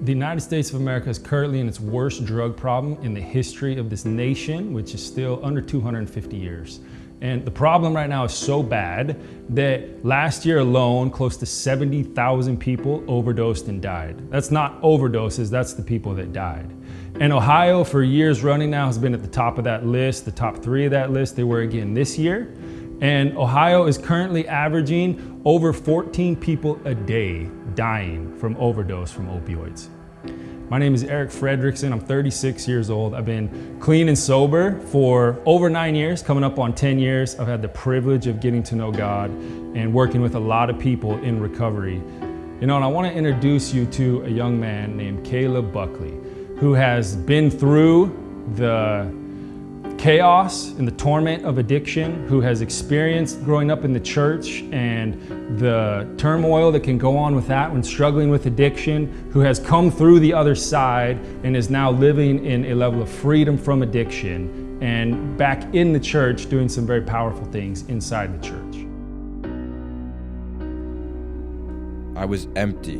The United States of America is currently in its worst drug problem in the history of this nation, which is still under 250 years. And the problem right now is so bad that last year alone, close to 70,000 people overdosed and died. That's not overdoses, that's the people that died. And Ohio, for years running now, has been at the top of that list, the top 3 of that list. They were again this year. And Ohio is currently averaging over 14 people a day dying from overdose from opioids. My name is Erik Frederickson. I'm 36 years old. I've been clean and sober for over 9 years, coming up on 10 years. I've had the privilege of getting to know God and working with a lot of people in recovery. And I want to introduce you to a young man named Caleb Buckley, who has been through the chaos and the torment of addiction, who has experienced growing up in the church and the turmoil that can go on with that when struggling with addiction, who has come through the other side and is now living in a level of freedom from addiction and back in the church doing some very powerful things inside the church. I was empty.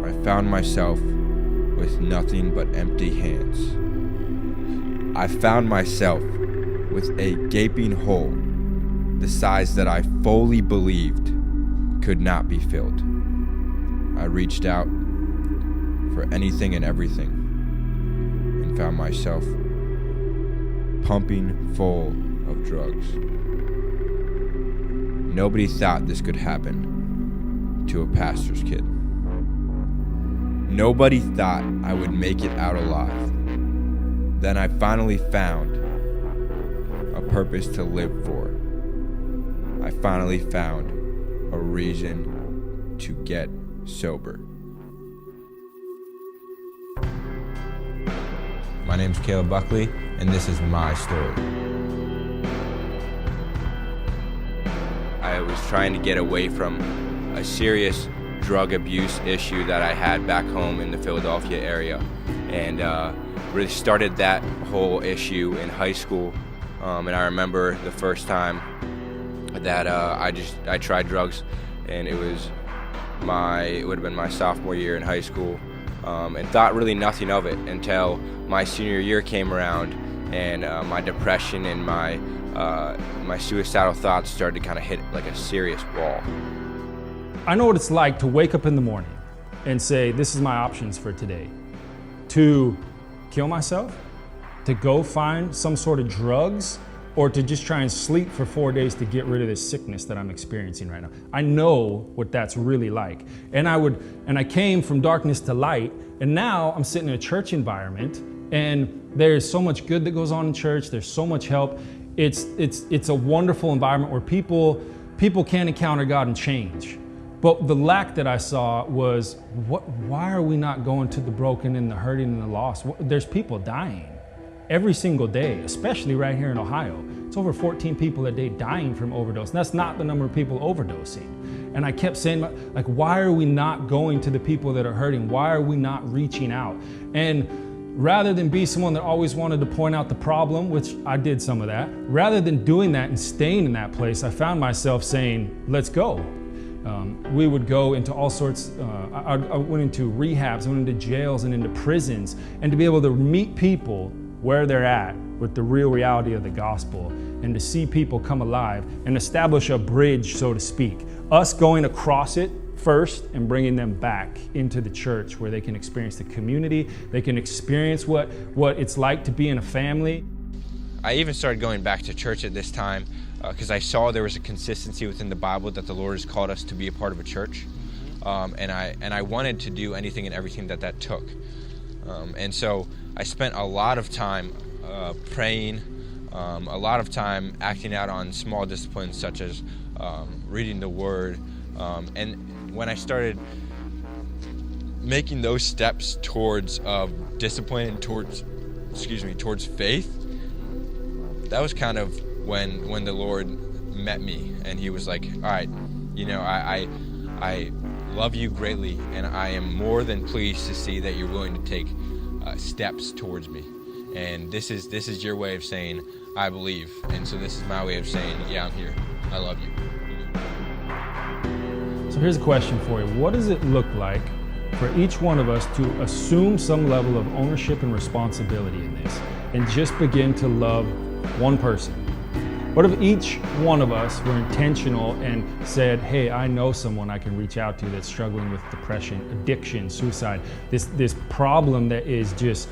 I found myself with nothing but empty hands. I found myself with a gaping hole the size that I fully believed could not be filled. I reached out for anything and everything and found myself pumping full of drugs. Nobody thought this could happen to a pastor's kid. Nobody thought I would make it out alive. Then I finally found a purpose to live for. I finally found a reason to get sober. My name's Caleb Buckley, and this is my story. I was trying to get away from a serious drug abuse issue that I had back home in the Philadelphia area, and really started that whole issue in high school. And I remember the first time that I tried drugs, and it would have been my sophomore year in high school, and thought really nothing of it until my senior year came around, and my depression and my suicidal thoughts started to kind of hit like a serious wall. I know what it's like to wake up in the morning and say, this is my options for today. To kill myself, to go find some sort of drugs, or to just try and sleep for 4 days to get rid of this sickness that I'm experiencing right now. I know what that's really like. And I came from darkness to light, and now I'm sitting in a church environment, and there's so much good that goes on in church. There's so much help. It's a wonderful environment where people can encounter God and change. But the lack that I saw was, why are we not going to the broken and the hurting and the lost? There's people dying every single day, especially right here in Ohio. It's over 14 people a day dying from overdose. And that's not the number of people overdosing. And I kept saying, like, why are we not going to the people that are hurting? Why are we not reaching out? And rather than be someone that always wanted to point out the problem, which I did some of that, rather than doing that and staying in that place, I found myself saying, let's go. We would go into all sorts, I went into rehabs, I went into jails and into prisons, and to be able to meet people where they're at with the real reality of the gospel, and to see people come alive and establish a bridge, so to speak. Us going across it first and bringing them back into the church where they can experience the community, they can experience what it's like to be in a family. I even started going back to church at this time because I saw there was a consistency within the Bible that the Lord has called us to be a part of a church, and I wanted to do anything and everything that took, and so I spent a lot of time praying, a lot of time acting out on small disciplines such as reading the Word, and when I started making those steps towards discipline and towards faith, that was kind of when the Lord met me, and He was like, all right, I love you greatly, and I am more than pleased to see that you're willing to take steps towards me. And this is your way of saying, I believe. And so this is my way of saying, yeah, I'm here. I love you. So here's a question for you. What does it look like for each one of us to assume some level of ownership and responsibility in this and just begin to love one person? What if each one of us were intentional and said, hey, I know someone I can reach out to that's struggling with depression, addiction, suicide, this problem that is just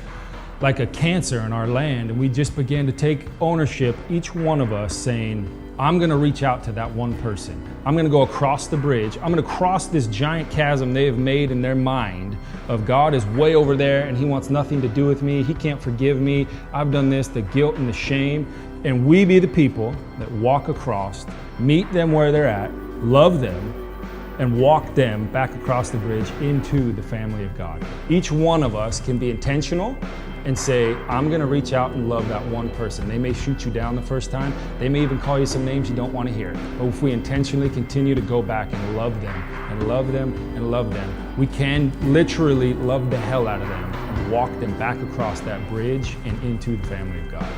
like a cancer in our land, and we just began to take ownership, each one of us saying, I'm gonna reach out to that one person. I'm gonna go across the bridge. I'm gonna cross this giant chasm they have made in their mind of God is way over there and he wants nothing to do with me. He can't forgive me. I've done this, the guilt and the shame. And we be the people that walk across, meet them where they're at, love them, and walk them back across the bridge into the family of God. Each one of us can be intentional and say, I'm gonna reach out and love that one person. They may shoot you down the first time. They may even call you some names you don't wanna hear. But if we intentionally continue to go back and love them and love them and love them, we can literally love the hell out of them and walk them back across that bridge and into the family of God.